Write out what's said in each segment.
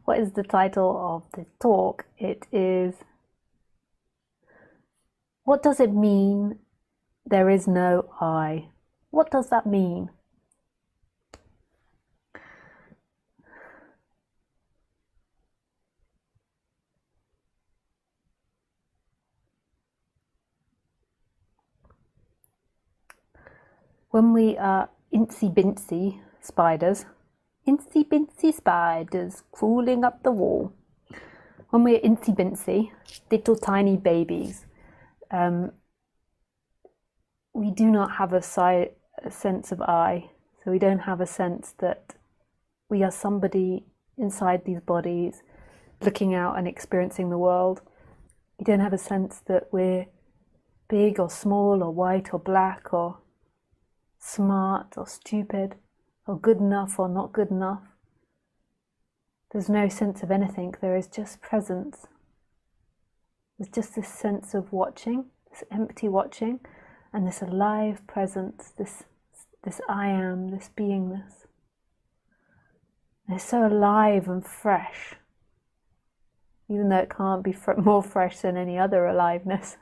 What is the title of this talk? It is, what does it mean there is no I? What does that mean? When we are incy-bincy spiders crawling up the wall, when we're incy-bincy, little tiny babies, we do not have a sense of I. So we don't have a sense that we are somebody inside these bodies looking out and experiencing the world. We don't have a sense that we're big or small or white or black or smart or stupid or good enough or not good enough. There's no sense of anything. There is just presence. There's just this sense of watching, this empty watching, and this alive presence, this I am, this beingness. And it's so alive and fresh, even though it can't be more fresh than any other aliveness.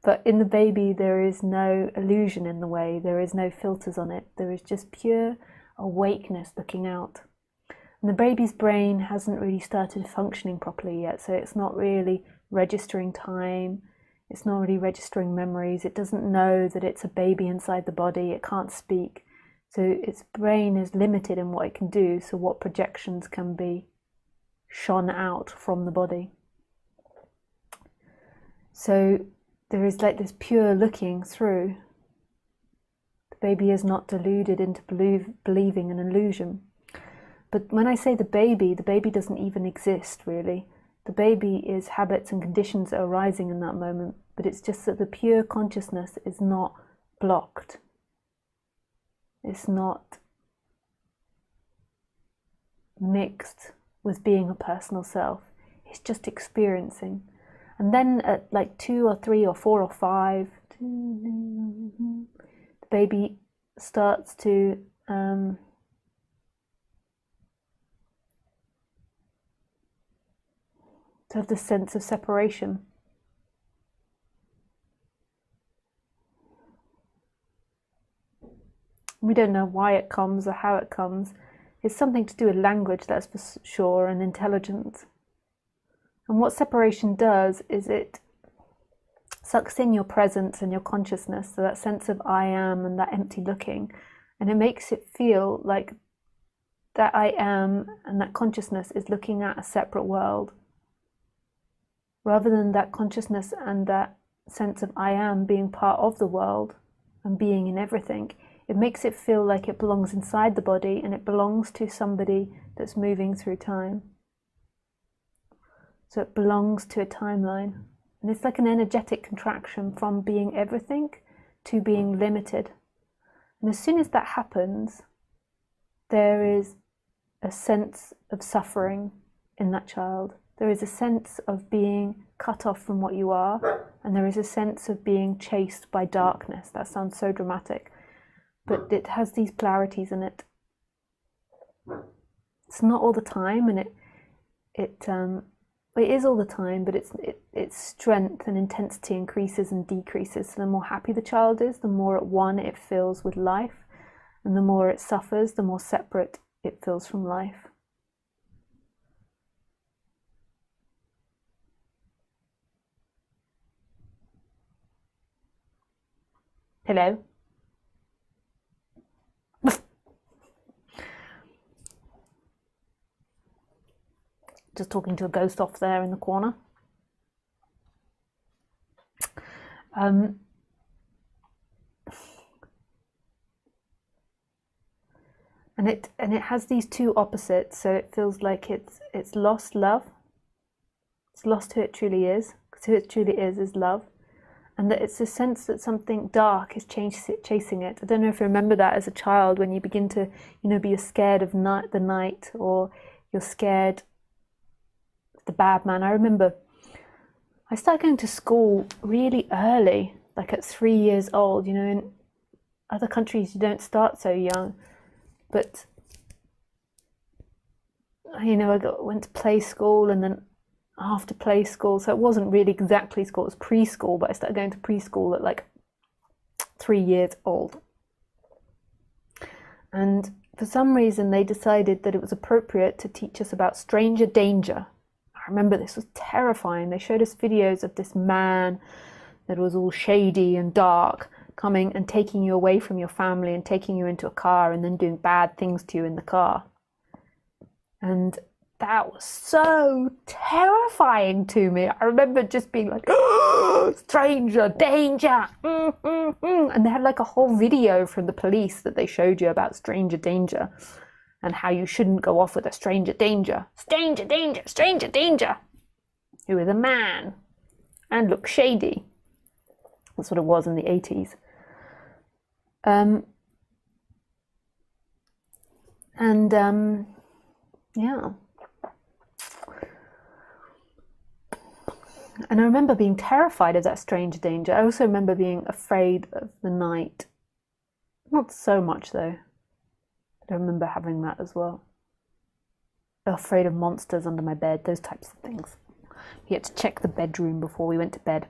But in the baby, there is no illusion in the way, there is no filters on it, there is just pure awakeness looking out. And the baby's brain hasn't really started functioning properly yet, so it's not really registering time, it's not really registering memories, it doesn't know that it's a baby inside the body, it can't speak. So its brain is limited in what it can do, so what projections can be shone out from the body. So there is like this pure looking through. The baby is not deluded into believing an illusion. But when I say the baby doesn't even exist really. The baby is habits and conditions that are arising in that moment, but it's just that the pure consciousness is not blocked. It's not mixed with being a personal self. It's just experiencing. And then at like 2 or 3 or 4 or 5, the baby starts to have this sense of separation. We don't know why it comes or how it comes. It's something to do with language, that's for sure, and intelligence. And what separation does is it sucks in your presence and your consciousness, so that sense of I am and that empty looking, and it makes it feel like that I am and that consciousness is looking at a separate world, rather than that consciousness and that sense of I am being part of the world and being in everything. It makes it feel like it belongs inside the body and it belongs to somebody that's moving through time. So it belongs to a timeline. And it's like an energetic contraction from being everything to being limited. And as soon as that happens, there is a sense of suffering in that child. There is a sense of being cut off from what you are, and there is a sense of being chased by darkness. That sounds so dramatic, but it has these polarities in it. It's not all the time, and it is all the time, but its strength and intensity increases and decreases. So the more happy the child is, the more at one it feels with life, and the more it suffers, the more separate it feels from life. Hello? Just talking to a ghost off there in the corner. And it has these two opposites, so it feels like it's lost love. It's lost who it truly is, because who it truly is love. And that it's a sense that something dark is chasing it. I don't know if you remember that as a child, when you begin to, be scared of the night, or you're scared of the bad man. I remember I started going to school really early, like at 3 years old. In other countries you don't start so young, but went to play school, and then after play school, so it wasn't really exactly school, it was preschool, but I started going to preschool at like 3 years old. And for some reason, they decided that it was appropriate to teach us about stranger danger. I remember this was terrifying. They showed us videos of this man that was all shady and dark, coming and taking you away from your family and taking you into a car and then doing bad things to you in the car. And that was so terrifying to me. I remember just being like, oh, stranger danger. And they had like a whole video from the police that they showed you about stranger danger and how you shouldn't go off with a stranger danger. Stranger danger, stranger danger. Who was a man and looked shady. That's what it was in the 80s. Yeah. And I remember being terrified of that stranger danger. I also remember being afraid of the night. Not so much though. I remember having that as well. Afraid of monsters under my bed, those types of things. We had to check the bedroom before we went to bed.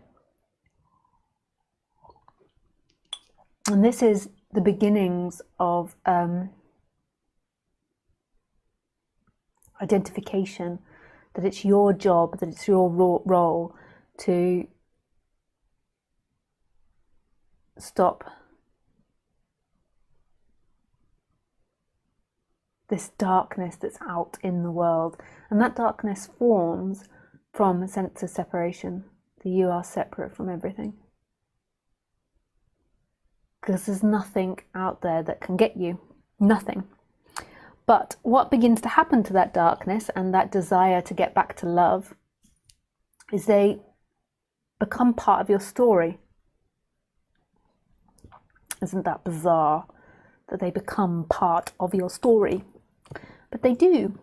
And this is the beginnings of identification, that it's your job, that it's your role to stop this darkness that's out in the world. And that darkness forms from a sense of separation, that you are separate from everything. Because there's nothing out there that can get you, nothing. But what begins to happen to that darkness and that desire to get back to love is they become part of your story. Isn't that bizarre that they become part of your story? But they do.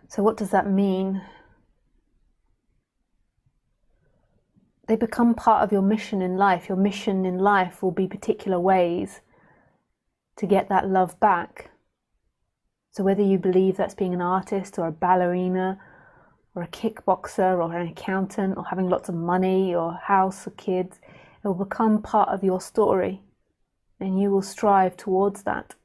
So what does that mean? They become part of your mission in life. Your mission in life will be particular ways to get that love back. So whether you believe that's being an artist or a ballerina or a kickboxer or an accountant or having lots of money or a house or kids, it will become part of your story and you will strive towards that.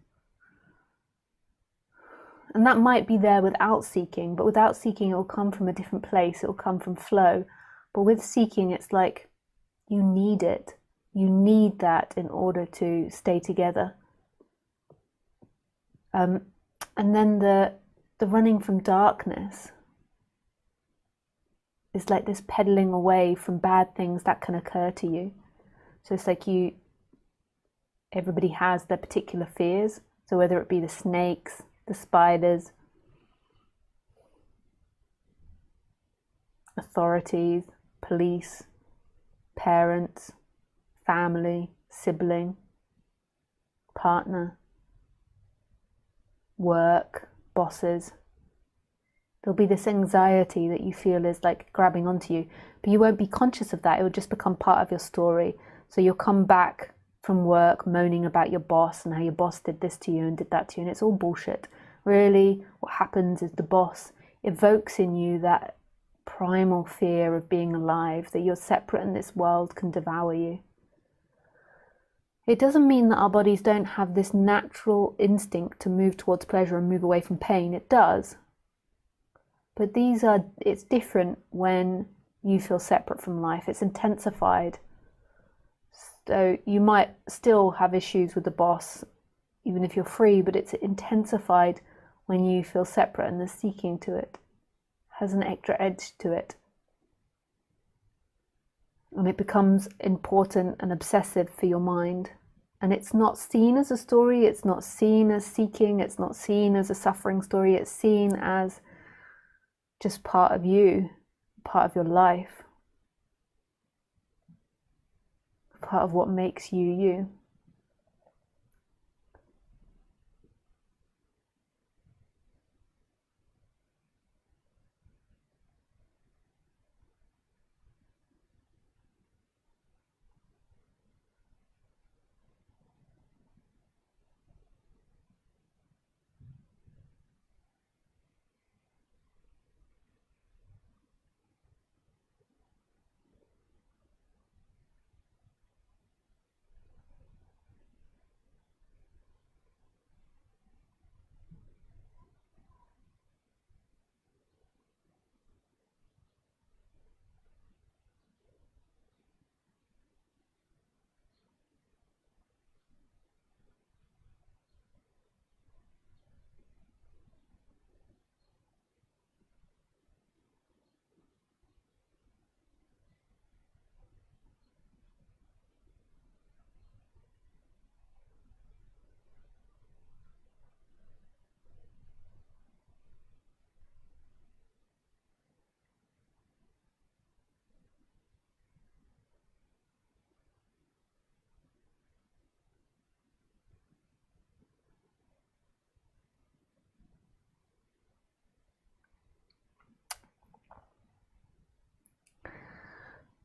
And that might be there without seeking, but without seeking it will come from a different place, it will come from flow. But with seeking, it's like you need it. You need that in order to stay together. And then the running from darkness is like this pedaling away from bad things that can occur to you. So it's like everybody has their particular fears. So whether it be the snakes, the spiders, authorities, police, parents, family, sibling, partner, work, bosses. There'll be this anxiety that you feel is like grabbing onto you, but you won't be conscious of that. It will just become part of your story. So you'll come back from work moaning about your boss and how your boss did this to you and did that to you, and it's all bullshit. Really, what happens is the boss evokes in you that primal fear of being alive, that you're separate and this world can devour you. It doesn't mean that our bodies don't have this natural instinct to move towards pleasure and move away from pain. It does. But it's different when you feel separate from life. It's intensified. So you might still have issues with the boss, even if you're free, but it's intensified when you feel separate and the seeking to it has an extra edge to it. And it becomes important and obsessive for your mind. And it's not seen as a story, it's not seen as seeking, it's not seen as a suffering story, it's seen as just part of you, part of your life, part of what makes you you.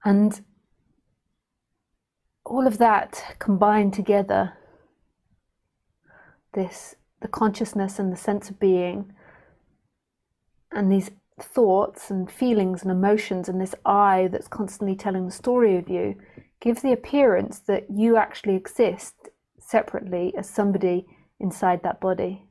And all of that combined together, the consciousness and the sense of being, and these thoughts and feelings and emotions, and this I that's constantly telling the story of you, gives the appearance that you actually exist separately as somebody inside that body.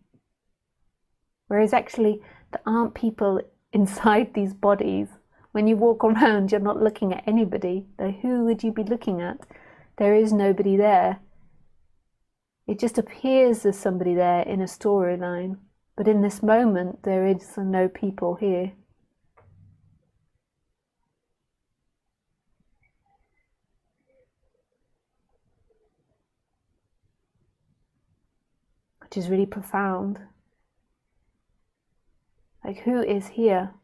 Whereas actually there aren't people inside these bodies. When you walk around, you're not looking at anybody. So who would you be looking at? There is nobody there. It just appears as somebody there in a storyline. But in this moment, there is no people here. Which is really profound. Like, who is here?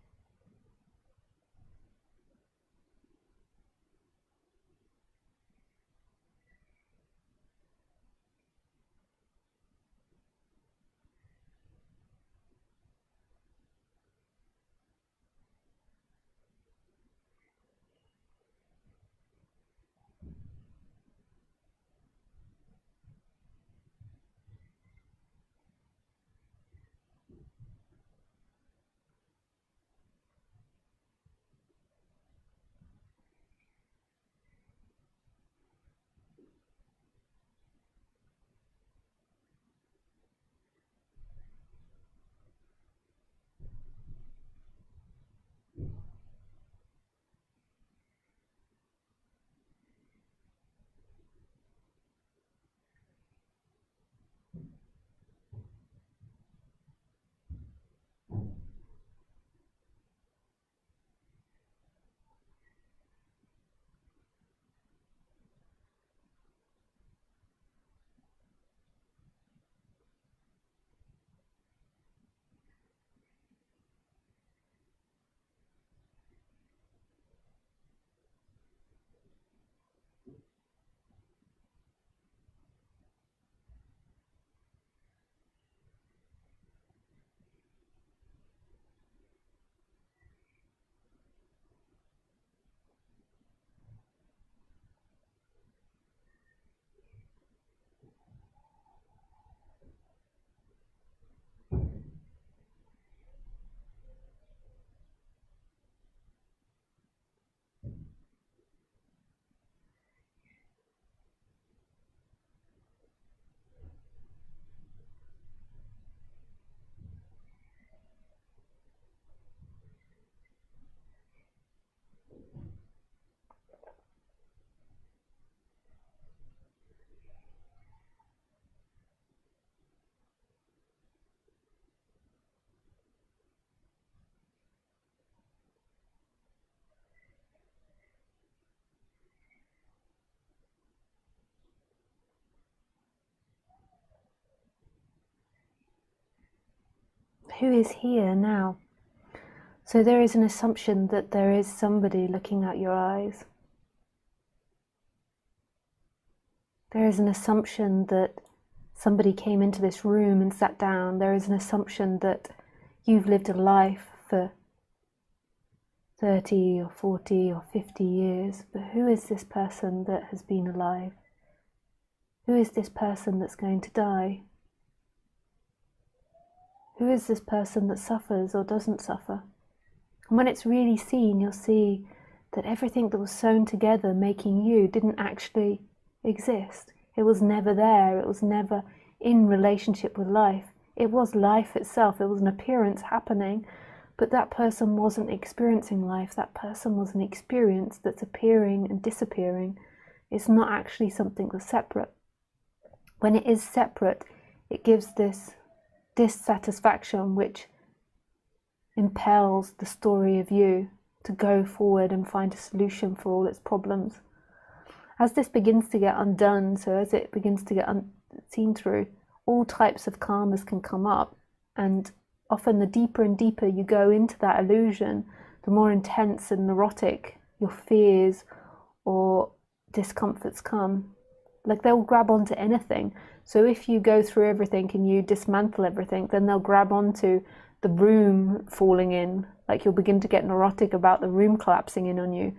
Who is here now? So there is an assumption that there is somebody looking at your eyes. There is an assumption that somebody came into this room and sat down. There is an assumption that you've lived a life for 30 or 40 or 50 years. But who is this person that has been alive? Who is this person that's going to die? Who is this person that suffers or doesn't suffer? And when it's really seen, you'll see that everything that was sewn together making you didn't actually exist. It was never there. It was never in relationship with life. It was life itself. It was an appearance happening, but that person wasn't experiencing life. That person was an experience that's appearing and disappearing. It's not actually something that's separate. When it is separate, it gives this dissatisfaction which impels the story of you to go forward and find a solution for all its problems. As this begins to get undone, so as it begins to get seen through, all types of karmas can come up, and often the deeper and deeper you go into that illusion, the more intense and neurotic your fears or discomforts come. Like, they'll grab onto anything. So if you go through everything and you dismantle everything, then they'll grab onto the room falling in. Like, you'll begin to get neurotic about the room collapsing in on you.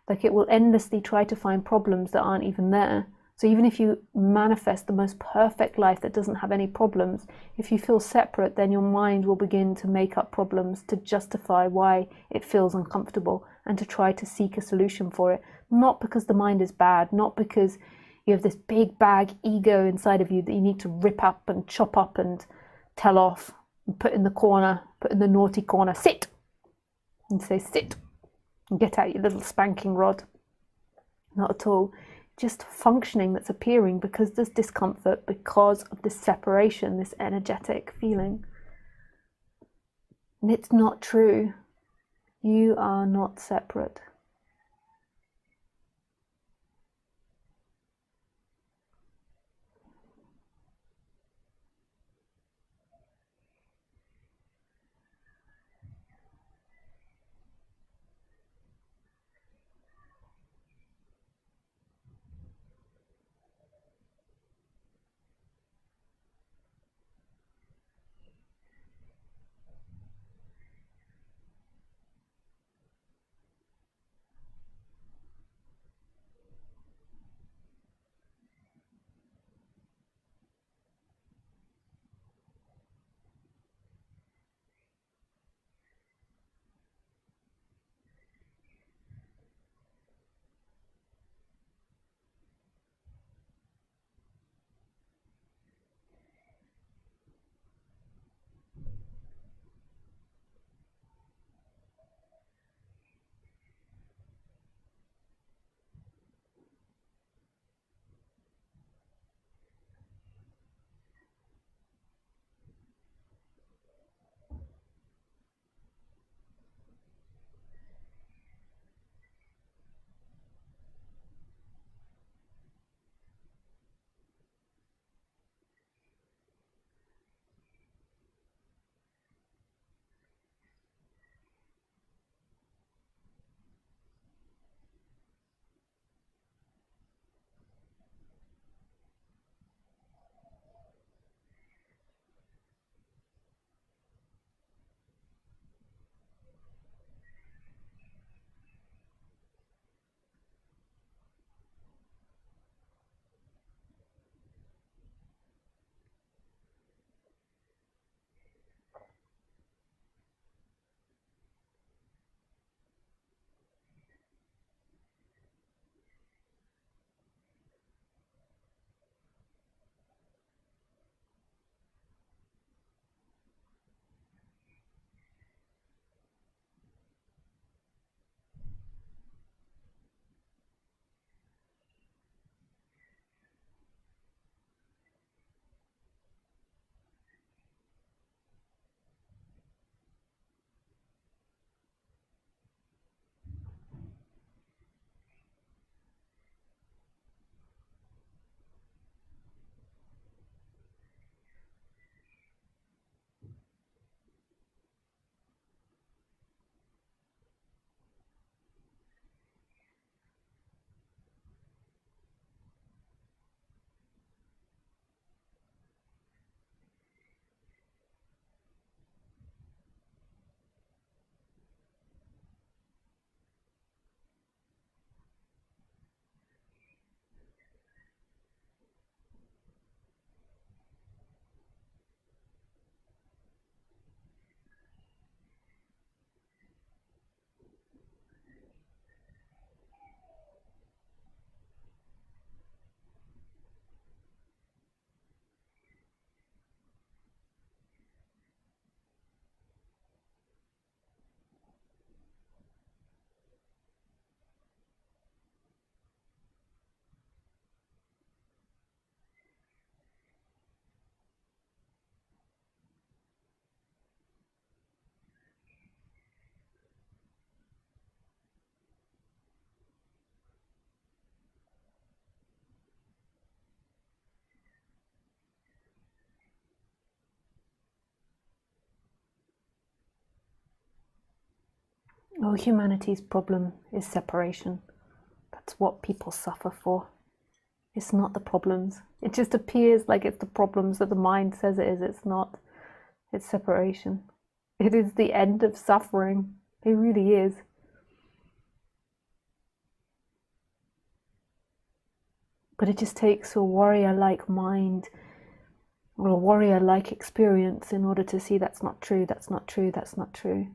Like, it will endlessly try to find problems that aren't even there. So even if you manifest the most perfect life that doesn't have any problems, if you feel separate, then your mind will begin to make up problems to justify why it feels uncomfortable and to try to seek a solution for it. Not because the mind is bad, not because you have this big bag ego inside of you that you need to rip up and chop up and tell off and put in the corner, put in the naughty corner, sit, and say sit, and get out your little spanking rod. Not at all. Just functioning that's appearing because there's discomfort, because of this separation, this energetic feeling. And it's not true. You are not separate. Oh, humanity's problem is separation. That's what people suffer for. It's not the problems. It just appears like it's the problems that the mind says it is. It's not. It's separation. It is the end of suffering. It really is. But it just takes a warrior-like mind or a warrior-like experience in order to see that's not true, that's not true, that's not true.